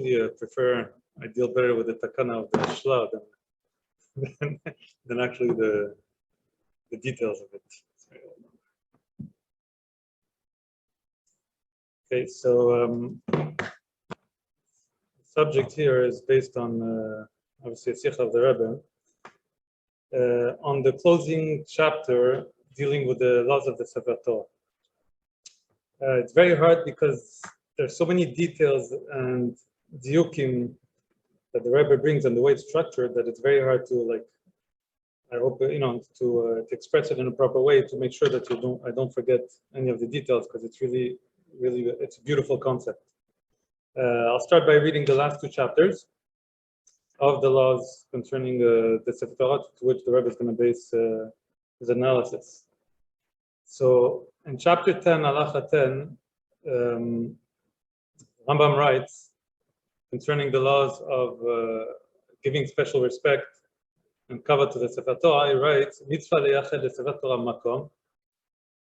actually prefer, I deal better with the takana of the shla than actually the details of it. Okay, so the subject here is based on obviously a sikha of the Rebbe on the closing chapter dealing with the laws of the Sefer Torah. It's very hard because there's so many details and diukim that the Rebbe brings and the way it's structured that it's very hard to I hope to express it in a proper way to make sure that I don't forget any of the details, because it's really it's a beautiful concept. I'll start by reading the last two chapters of the laws concerning the Sefer Torah, to which the Rebbe is going to base his analysis. So in chapter 10, halacha 10, Rambam writes concerning the laws of giving special respect and kavod to the Sefer Torah. He writes, "Mitzvah leyached leSefer Torah makom."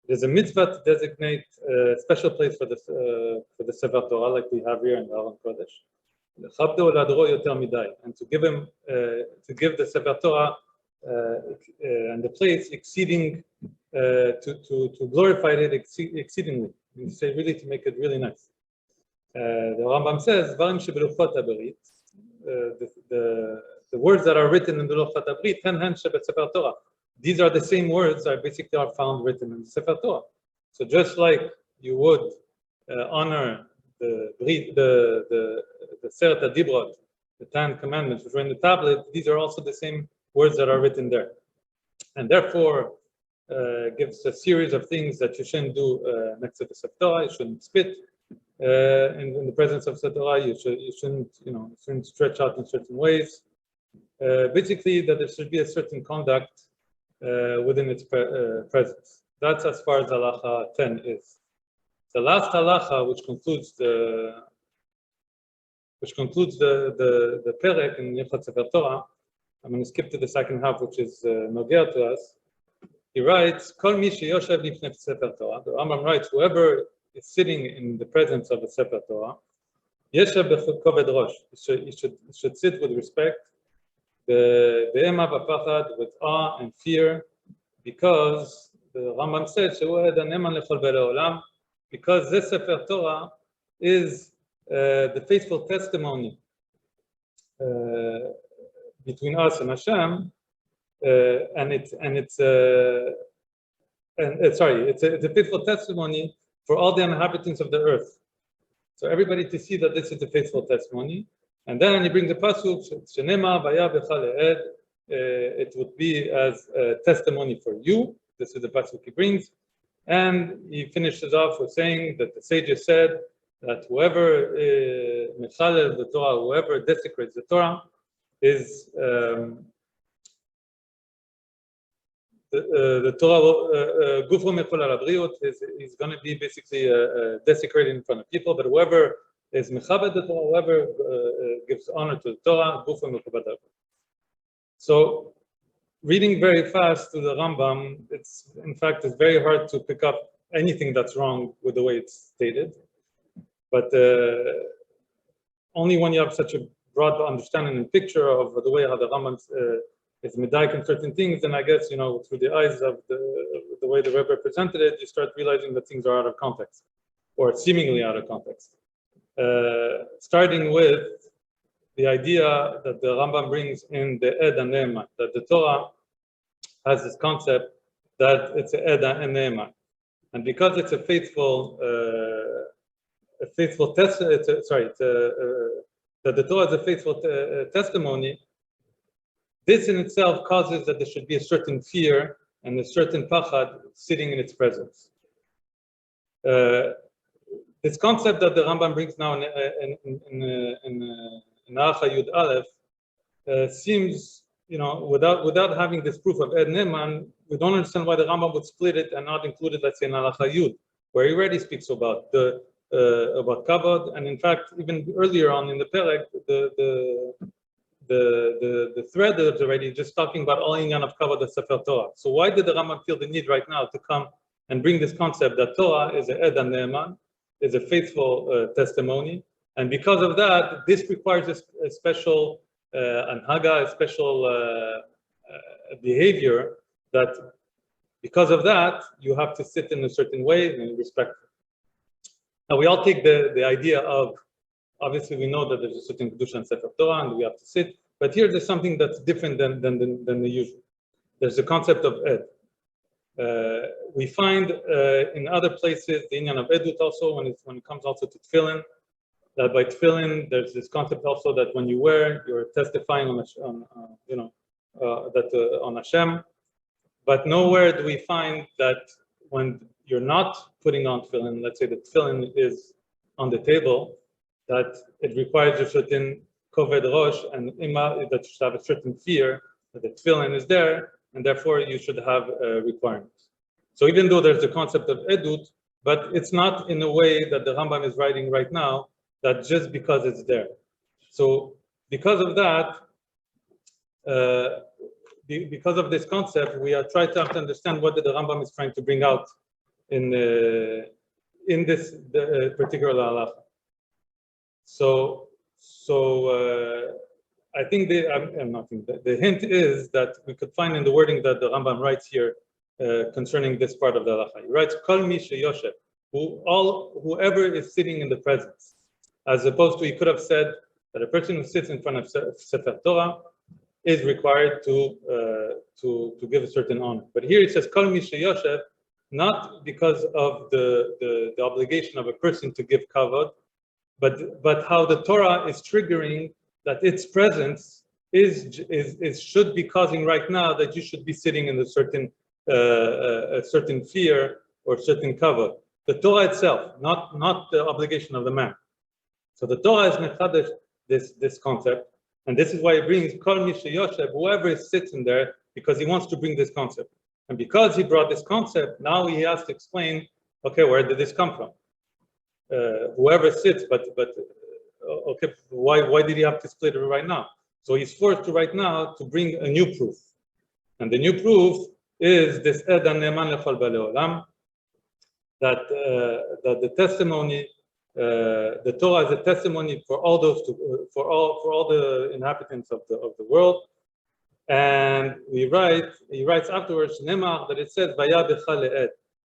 There's a mitzvah to designate a special place for the Sefer Torah, like we have here in the Aron Kodesh. And to give him, to give the Sefer Torah and the place exceeding, to glorify it exceedingly. You say really to make it really nice. The Rambam says, the words that are written in the Luchat HaBrit, Torah. These are the same words that basically are found written in the Sefer Torah. So just like you would honor the Seret HaDibrot, the 10 Commandments which are in the tablet, these are also the same words that are written there. And therefore, gives a series of things that you shouldn't do next to the Sefer Torah. You shouldn't spit in the presence of Sefer Torah. You shouldn't stretch out in certain ways. Basically, that there should be a certain conduct within its presence. That's as far as halacha 10 is. The last halacha, which concludes the perek in Hilchot Sefer Torah, I'm going to skip to the second half, which is nogea to us. He writes, "Kol mi sheyoshev lifnei Sefer Torah." The Rambam writes, whoever is sitting in the presence of the Sefer Torah, yeshev b'koved rosh. He should sit with respect, be'ema b'pachad, with awe and fear, because the Rambam said, "Shehu ed haneman lechol be'le olam," because this Sefer Torah is the faithful testimony between us and Hashem, it's a faithful testimony for all the inhabitants of the earth. So everybody to see that this is a faithful testimony. And then he brings the pasuk, "Shenema vaya becha le'ed," it would be as a testimony for you. This is the pasuk he brings. And he finishes off with saying that the sages said that whoever mechalel the Torah, whoever desecrates the Torah, is the Torah gufro mechol al habriut, is going to be basically desecrated in front of people. But whoever is mechabed the Torah, whoever gives honor to the Torah, gufro mechol al habriut. So, reading very fast to the Rambam, it's very hard to pick up anything that's wrong with the way it's stated. But only when you have such a broad understanding and picture of the way how the Rambam is medayik in certain things, then I guess, through the eyes of the way the Rebbe presented it, you start realizing that things are out of context, or seemingly out of context. Starting with the idea that the Rambam brings in the Ed and Ne'eman, that the Torah has this concept that it's a Ed and Ne'eman, and because it's a faithful test, that the Torah is a faithful testimony. This in itself causes that there should be a certain fear and a certain pachad sitting in its presence. This concept that the Rambam brings now in Halacha Yud Aleph seems, without having this proof of Ed Ne'eman, we don't understand why the Rambam would split it and not include it, let's say, in Halacha Yud, where he already speaks about kavod, and in fact, even earlier on in the perek, the thread is already just talking about all inyan of kavod the Sefer Torah. So why did the Rambam feel the need right now to come and bring this concept that Torah is a Ed and Ne'eman, is a faithful testimony, And because of that, this requires a special anhaga, a special behavior that, because of that, you have to sit in a certain way and respect. Now, we all take the idea of, obviously, we know that there's a certain kedusha and Sefer Torah, and we have to sit. But here, there's something that's different than the usual. There's the concept of ed. We find in other places the inyan of edut also when it comes also to tefillin. That by tefillin, there's this concept also that when you wear, you're testifying on Hashem. But nowhere do we find that when you're not putting on tefillin, let's say the tefillin is on the table, that it requires a certain koved rosh and ima, that you should have a certain fear that the tefillin is there, and therefore you should have requirements. So even though there's the concept of edut, but it's not in a way that the Rambam is writing right now, that just because it's there. So because of that, because of this concept, we are trying to understand what the Rambam is trying to bring out in this particular halacha. So I think the hint is that we could find in the wording that the Rambam writes here concerning this part of the halacha. He writes, "Kol mi sheyoshev," whoever is sitting in the presence, as opposed to he could have said that a person who sits in front of Sefer Torah is required to give a certain honor. But here it says Kol mi sheyoshev, not because of the obligation of a person to give kavod, but how the Torah is triggering that its presence should be causing right now that you should be sitting in a certain fear or certain kavod. The Torah itself, not the obligation of the man. So the Torah is mechadesh this concept. And this is why he brings Kol mi sheyoshev, whoever sits in there, because he wants to bring this concept. And because he brought this concept, now he has to explain, okay, where did this come from? Whoever sits, but okay, why did he have to split it right now? So he's forced to right now to bring a new proof. And the new proof is this Ed Ne'eman Lechol Ba'alei Olam, that the testimony, the Torah is a testimony for all those for all the inhabitants of the world. And he writes afterwards, Nemar, that it says Vaya Becha Le'ed,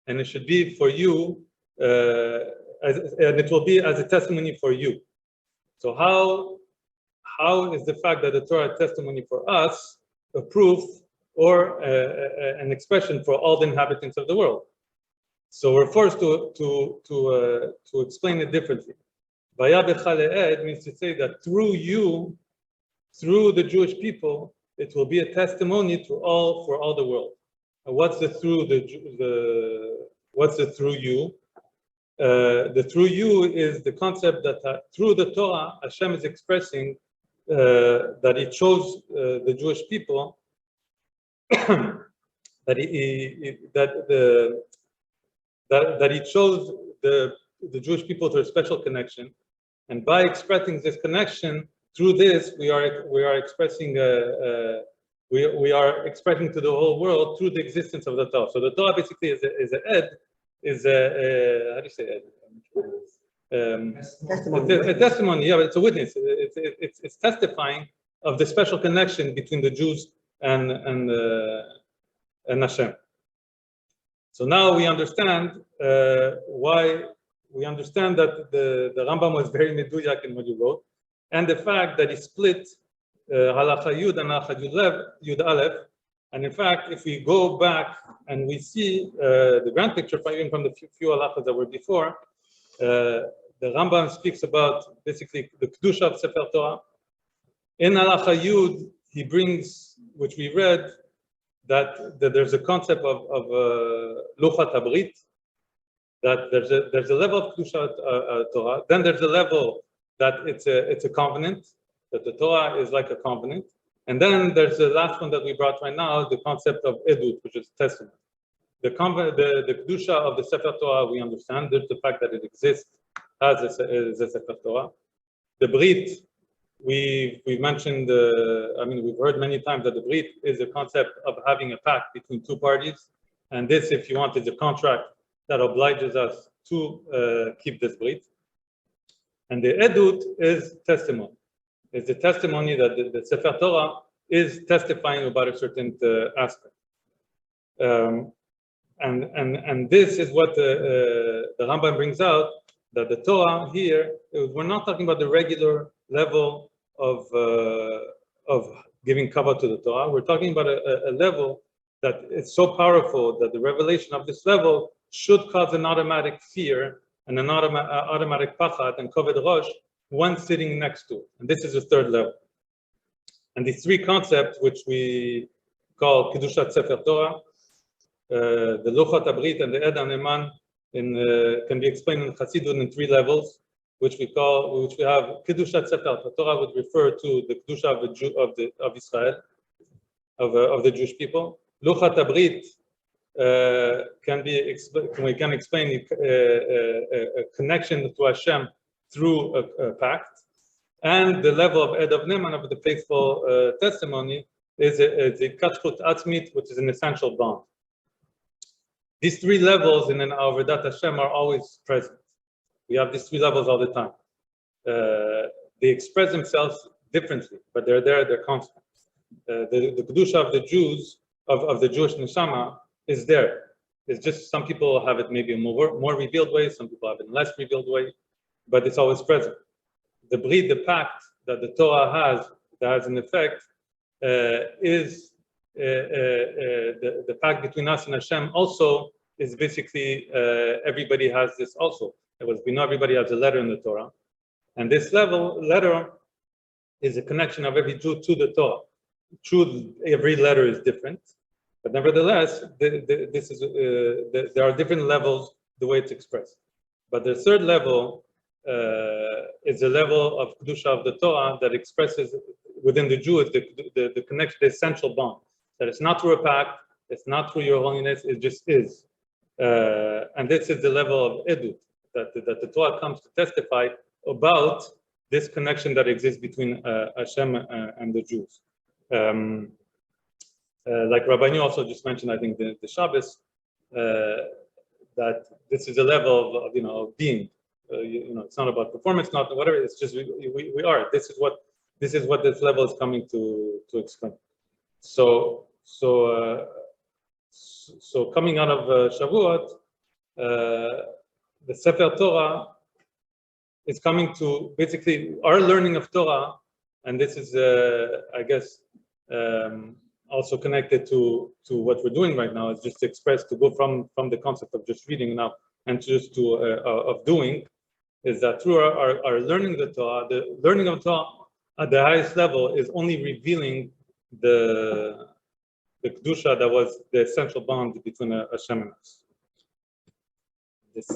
and it should be for you, and it will be as a testimony for you. So how is the fact that the Torah is testimony for us a proof or an expression for all the inhabitants of the world? So we're forced to explain it differently. Vaya Becha Le'ed means to say that through you, through the Jewish people, it will be a testimony for all the world. And what's the through what's the through you? The through you is the concept that through the Torah, Hashem is expressing that He chose the Jewish people, that He chose the Jewish people to a special connection, and by expressing this connection, through this we are expressing we are expressing to the whole world through the existence of the Torah. So the Torah basically is a ed. Is how do you say it? Testimony. A testimony, yeah, it's a witness. It's testifying of the special connection between the Jews and Hashem. So now we understand why we understand that the Rambam was very meduyak in what he wrote, and the fact that he split halacha yud and halacha yud aleph. And in fact, if we go back and we see the grand picture, even from the few halachas that were before, the Rambam speaks about basically the kedusha of Sefer Torah. In halacha yud, he brings, which we read, that there's a concept of luchat habrit, that there's a level of kedusha Torah. Then there's a level that it's a covenant, that the Torah is like a covenant. And then there's the last one that we brought right now, the concept of edut, which is testament. The kedusha of the Sefer Torah, we understand. There's the fact that it exists as a Sefer Torah. The brit, we've mentioned. We've heard many times that the brit is a concept of having a pact between two parties, and this, if you want, is a contract that obliges us to keep this brit. And the edut is testimony. It's the testimony that the Sefer Torah is testifying about a certain aspect. And this is what the Rambam brings out, that the Torah here, we're not talking about the regular level of giving cover to the Torah. We're talking about a level that is so powerful that the revelation of this level should cause an automatic fear and an automatic pachad and koved rosh when sitting next to it. And this is the third level. And these three concepts, which we call Kedushat Sefer Torah, the Luchat Abrit and the Ed HaNeman, can be explained in Chassidut in three levels, which we have Kedushat Sefer Torah would refer to the Kedusha of Israel, of the Jewish people. Luchat Abrit we can explain a connection to Hashem through a pact, and the level of Ed of Neman, of the faithful testimony, is a Katchut Atzmit, which is an essential bond. These three levels in an Avodat Hashem are always present. We have these three levels all the time. They express themselves differently, but they're there, they're constant. The Kedusha of the Jews, of the Jewish Neshama, is there. It's just some people have it maybe in more revealed way, some people have it in less revealed way, but it's always present. The Brit, the pact that the Torah has, that has an effect, is the pact between us and Hashem also is basically, everybody has this also. We know everybody has a letter in the Torah. And this letter is a connection of every Jew to the Torah. True, every letter is different. But nevertheless, there are different levels the way it's expressed. But the third level is a level of Kedusha of the Torah that expresses within the Jew the connection, the essential bond. That it's not through a pact, it's not through your holiness, it just is. And this is the level of Edut, that the Torah comes to testify about this connection that exists between Hashem and the Jews. Like Rabbanu also just mentioned, I think the Shabbos, that this is a level of being. It's not about performance, not whatever. It's just we are. This is what this level is coming to explain. So coming out of Shavuot, the Sefer Torah is coming to basically our learning of Torah, and this is, I guess, also connected to what we're doing right now. Is just to express, to go from the concept of just reading now and just to of doing, is that through our learning of the Torah, the learning of Torah at the highest level is only revealing the Kedusha that was the essential bond between Hashem and us. This